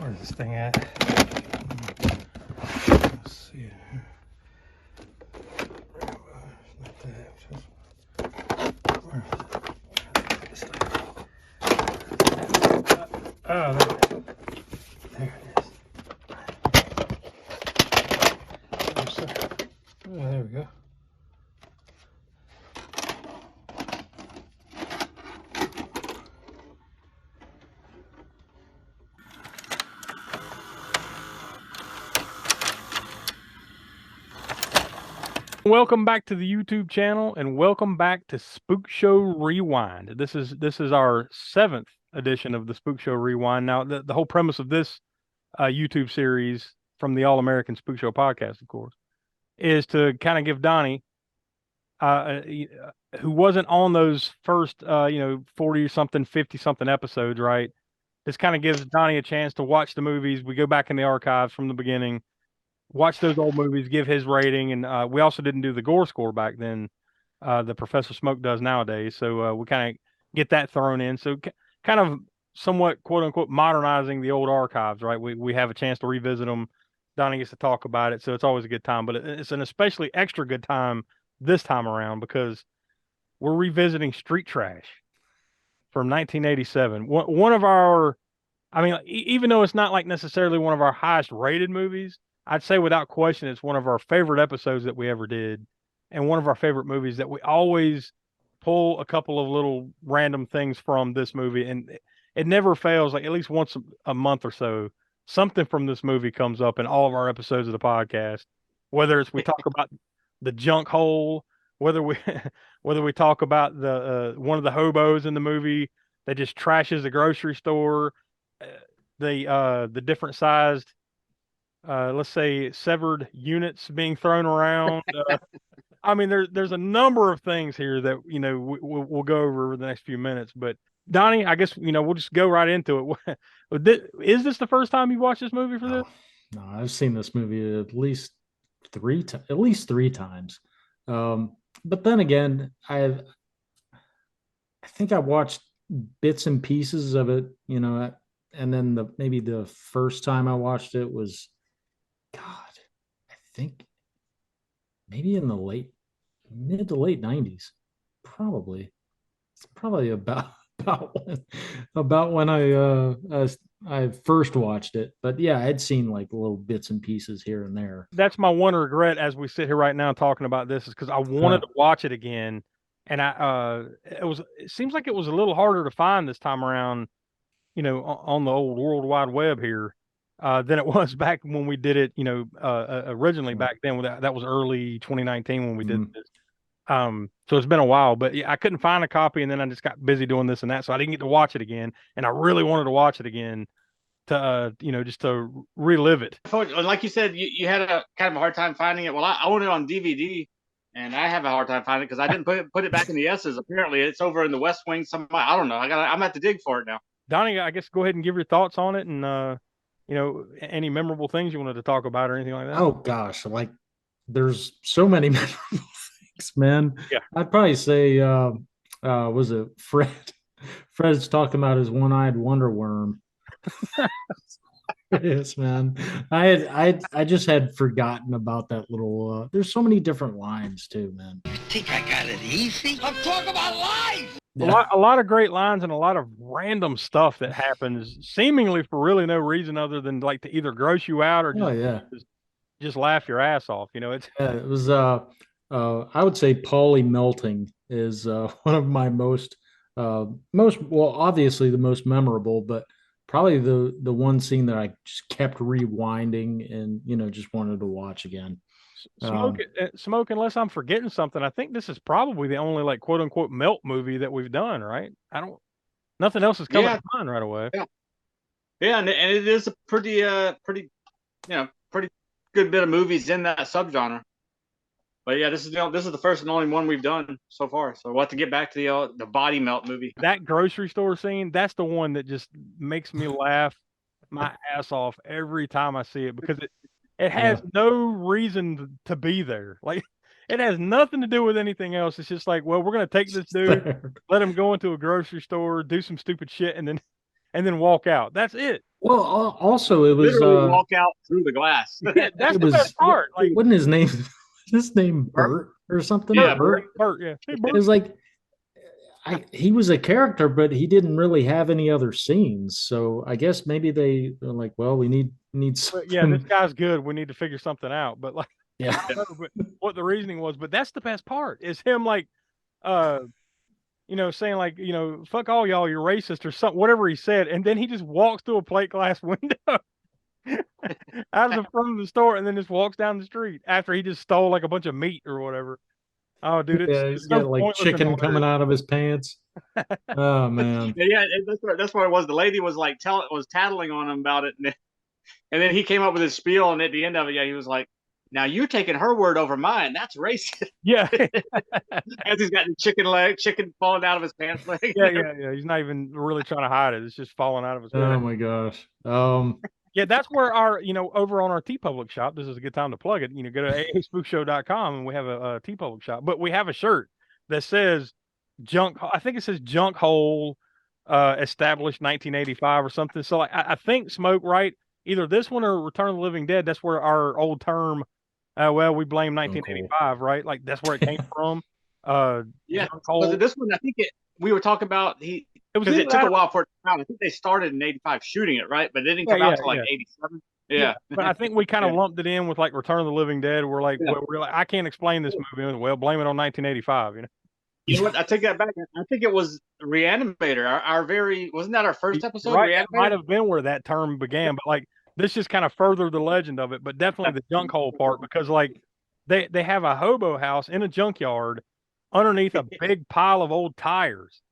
Where's this thing at? Let's see. Not that. This thing. Oh, there it is. Oh, there we go. Welcome back to the YouTube channel, and welcome back to Spookshow Rewind. This is our 7th edition of the Spookshow Rewind. Now, the whole premise of this YouTube series from the All-American Spookshow Podcast, of course, is to kind of give Donny, who wasn't on those first 40-something, 50-something episodes, right? This kind of gives Donny a chance to watch the movies. We go back in the archives from the beginning, watch those old movies, give his rating, and we also didn't do the Gore Score back then. The Professor Smoak does nowadays, so we kind of get that thrown in. So kind of somewhat quote unquote modernizing the old archives, right? We have a chance to revisit them. Donny gets to talk about it, so it's always a good time. But it's an especially extra good time this time around because we're revisiting Street Trash from 1987. One of our, I mean, even though it's not like necessarily one of our highest rated movies, I'd say without question, it's one of our favorite episodes that we ever did, and one of our favorite movies that we always pull a couple of little random things from this movie, and it never fails. Like at least once a month or so, something from this movie comes up in all of our episodes of the podcast. Whether it's we talk about the junk hole, whether we talk about the one of the hobos in the movie that just trashes the grocery store, the different sized. Let's say severed units being thrown around. I mean, there's a number of things here that we'll go over the next few minutes. But Donny, I guess we'll just go right into it. Is this the first time you watched this movie for this? No, I've seen this movie at least three times. But then again, I think I watched bits and pieces of it, and then maybe the first time I watched it was, God, I think maybe in the mid to late 90s. Probably. It's probably about when I first watched it. But yeah, I'd seen like little bits and pieces here and there. That's my one regret as we sit here right now talking about this, is because I wanted to watch it again, and it seems like it was a little harder to find this time around, on the old World Wide Web here. Than it was back when we did it, originally back then. That was early 2019 when we did this. So it's been a while, but yeah, I couldn't find a copy, and then I just got busy doing this and that, so I didn't get to watch it again. And I really wanted to watch it again to, just to relive it. Like you said, you had a kind of a hard time finding it. Well, I own it on DVD, and I have a hard time finding it because I didn't put it back in the S's. Apparently, it's over in the West Wing. I don't know. I'm gonna have to dig for it now. Donny, I guess go ahead and give your thoughts on it, and any memorable things you wanted to talk about or anything like that? Oh gosh, like there's so many memorable things, man. Yeah. I'd probably say was it Fred? Fred's talking about his one-eyed wonder worm. Yes, man. I just had forgotten about that little there's so many different lines too, man. You think I got it easy? I'm talking about life. Yeah. A lot of great lines and a lot of random stuff that happens seemingly for really no reason other than like to either gross you out or just laugh your ass off. It was I would say Polly melting is one of my most obviously the most memorable, but probably the one scene that I just kept rewinding and just wanted to watch again. Smoak, unless I'm forgetting something, I think this is probably the only like quote unquote melt movie that we've done, right? Nothing else is coming to mind right away. Yeah, and it is a pretty good bit of movies in that subgenre. But yeah, this is the first and only one we've done so far. So we'll have to get back to the body melt movie. That grocery store scene, that's the one that just makes me laugh my ass off every time I see it, because it has no reason to be there. Like, it has nothing to do with anything else. It's just like, well, we're going to take this dude, let him go into a grocery store, do some stupid shit, and then walk out. That's it. Well, also it was Literally walk out through the glass. Yeah, that's it the was best part. Like, wasn't his name his name Bert or something? Yeah, Bert. Yeah. Hey, It Bert. was like he was a character, but he didn't really have any other scenes. So I guess maybe they're like, well, we need something. Yeah, this guy's good. We need to figure something out. But like, Yeah. I don't know what the reasoning was, but that's the best part is him like, saying like, fuck all y'all, you're racist or something, whatever he said, and then he just walks through a plate glass window out of the front of the store, and then just walks down the street after he just stole like a bunch of meat or whatever. Oh, dude, He's it's got so like pointless and chicken coming hilarious. out of his pants. Oh man. Yeah, that's what it was. The lady was like was tattling on him about it, and then he came up with his spiel, and at the end of it, yeah, he was like, "Now you're taking her word over mine. That's racist." Yeah. As he's got the chicken falling out of his pants leg. Yeah. He's not even really trying to hide it. It's just falling out of his Oh head. my gosh. Yeah, that's where our, over on our TeePublic shop, this is a good time to plug it. Go to spookshow.com and we have a TeePublic shop. But we have a shirt that says I think it says Junk Hole established 1985 or something. So like I think Smoak, right? Either this one or Return of the Living Dead, that's where our old term, we blame 1985, right? Like that's where it came from. Yeah. Junk Hole. Was it this one? I think we were talking about because it took a while for it to come out. I think they started in '85 shooting it, right? But it didn't come out till like '87. Yeah. But I think we kind of lumped it in with like Return of the Living Dead. We're like, I can't explain this movie. Well, blame it on 1985. You know what? I take that back. I think it was Reanimator. Wasn't that our first episode? Right, it might have been where that term began, but like this just kind of furthered the legend of it. But definitely the junk hole part, because like they have a hobo house in a junkyard underneath a big pile of old tires.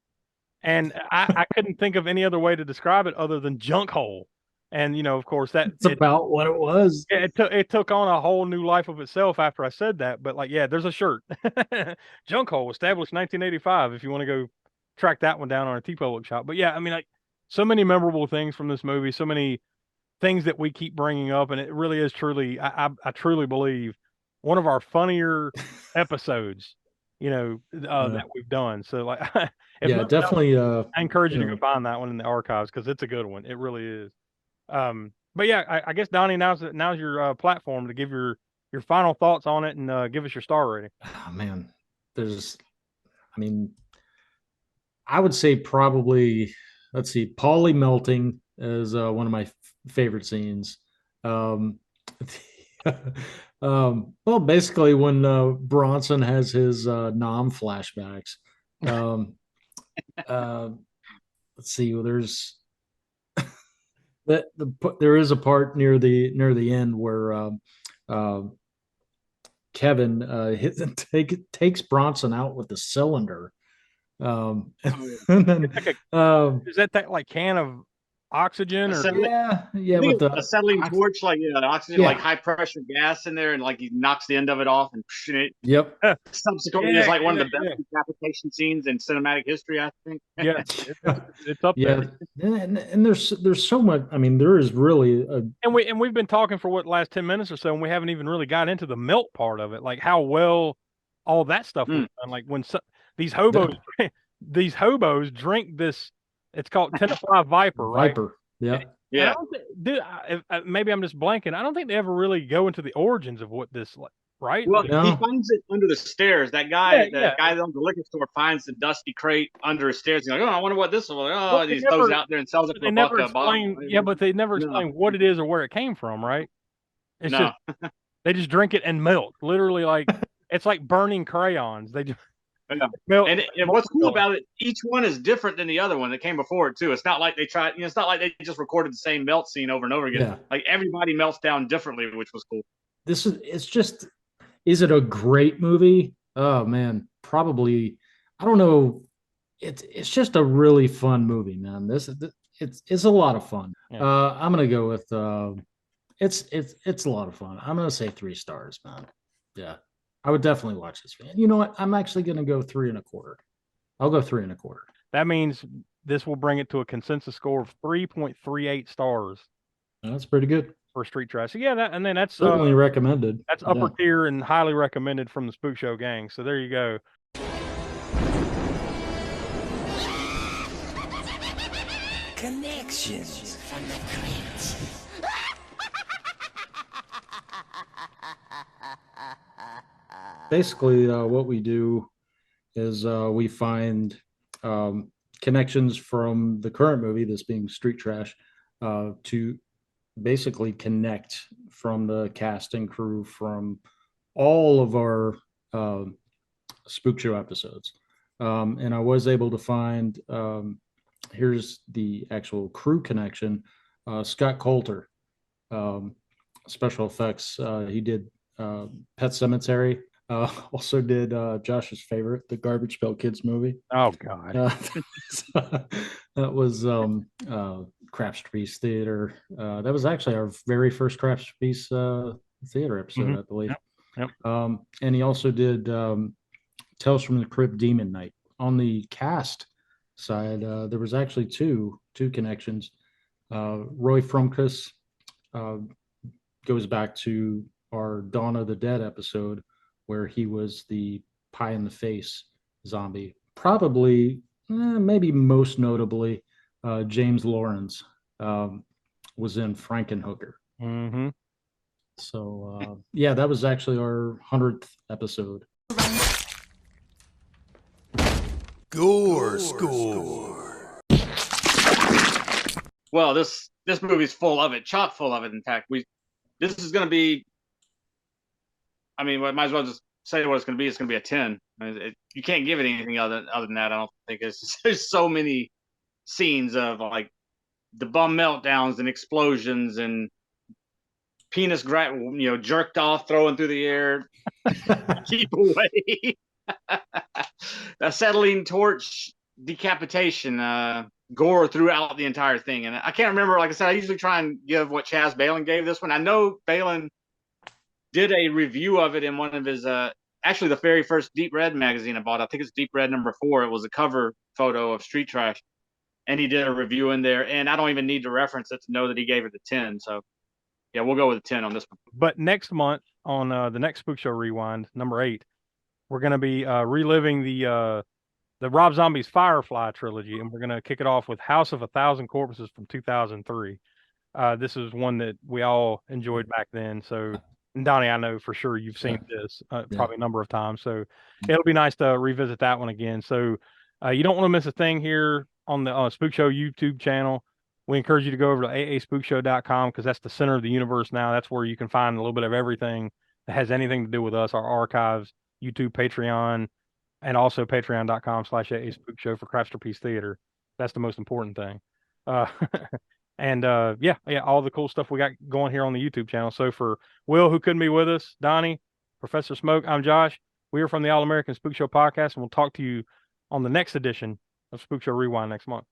And I couldn't think of any other way to describe it other than junk hole. And of course, that's about what it was. It took on a whole new life of itself after I said that. But like, yeah, there's a shirt, Junk Hole, established 1985. If you want to go track that one down on a TeePublic shop. But yeah, I mean, like, so many memorable things from this movie, so many things that we keep bringing up, and it really is truly, I truly believe, one of our funnier episodes. That we've done. So like, definitely. I encourage you to go find that one in the archives because it's a good one. It really is. But yeah, I guess Donnie, now's your platform to give your final thoughts on it and give us your star rating. Oh man, I would say probably, let's see, Paulie melting is one of my favorite scenes. Well, basically when Bronson has his Nam flashbacks. Let's see, there's there is a part near the end where Kevin takes Bronson out with the cylinder. And then is that like can of oxygen or with the acetylene torch, like oxygen, like high pressure gas in there, and like he knocks the end of it off and it. Yep. Subsequently, it's like one of the best decapitation scenes in cinematic history, I think. Yeah, it's up there. And there's so much. I mean, there is really and we've been talking for the last 10 minutes or so, and we haven't even really got into the melt part of it, like how well all that stuff was done. Like when these hobos drink this. It's called 10 to 5 Viper, right? Viper, yeah. Maybe I'm just blanking. I don't think they ever really go into the origins of what this, right? Well, he finds it under the stairs. That guy, guy that owns the liquor store, finds the dusty crate under his stairs. He's like, I wonder what this is. And he throws it out there and sells it for a buck. Yeah, but they never explain what it is or where it came from, right? It's just they just drink it and melt. Literally, like it's like burning crayons. They just. And what's cool about it, each one is different than the other one that came before it too. It's not like they tried, it's not like they just recorded the same melt scene over and over again. Yeah. Like everybody melts down differently, which was cool. Is it a great movie? Oh man, probably. I don't know. It's just a really fun movie, man. It's a lot of fun. Yeah. I'm gonna go with it's a lot of fun. I'm gonna say 3 stars, man. Yeah. I would definitely watch this. You know what? I'm actually going to go 3.25. I'll go 3.25. That means this will bring it to a consensus score of 3.38 stars. That's pretty good for Street Trash. So yeah, that's certainly recommended. That's upper tier and highly recommended from the Spook Show gang. So there you go. Connections from the Crypt. basically what we do is we find connections from the current movie, this being Street Trash, to basically connect from the cast and crew from all of our Spook Show episodes. And I was able to find, here's the actual crew connection. Scott Coulter, special effects. He did Pet Cemetery. Also did Josh's favorite, the Garbage Pail Kids movie. Oh God. That was Craps Piece Theater. That was actually our very first Craps Piece Theater episode, I believe. Yep. And he also did Tales from the Crypt Demon Night. On the cast side, there was actually two connections. Roy Frumkus goes back to our Dawn of the Dead episode, where he was the pie in the face zombie. Probably, maybe most notably, James Lawrence was in Frankenhooker. Mm-hmm. So, yeah, that was actually our 100th episode. Gore Score. Well, this movie's full of it, chock full of it. In fact, this is going to be. I mean, I might as well just say what it's going to be. It's going to be a 10. I mean, you can't give it anything other than that. I don't think there's so many scenes of like the bum meltdowns and explosions and penis jerked off, throwing through the air. Keep away. Acetylene torch decapitation, gore throughout the entire thing. And I can't remember, like I said, I usually try and give what Chaz Balin gave this one. I know Balin did a review of it in one of his, actually the very first Deep Red magazine I bought. I think it's Deep Red number 4. It was a cover photo of Street Trash. And he did a review in there. And I don't even need to reference it to know that he gave it a 10. So, yeah, we'll go with a 10 on this one. But next month on the next Spook Show Rewind, number 8, we're going to be reliving the Rob Zombie's Firefly trilogy, and we're going to kick it off with House of a Thousand Corpses from 2003. This is one that we all enjoyed back then. So, and Donnie, I know for sure you've seen this probably a number of times. So it'll be nice to revisit that one again. So you don't want to miss a thing here on the Spook Show YouTube channel. We encourage you to go over to aaspookshow.com because that's the center of the universe now. That's where you can find a little bit of everything that has anything to do with us, our archives, YouTube, Patreon, and also patreon.com/aaspookshow for Crapster Theater. That's the most important thing. And yeah, all the cool stuff we got going here on the YouTube channel. So for Will, who couldn't be with us, Donnie, Professor Smoak, I'm Josh. We are from the All-American Spookshow Podcast, and we'll talk to you on the next edition of Spookshow Rewind next month.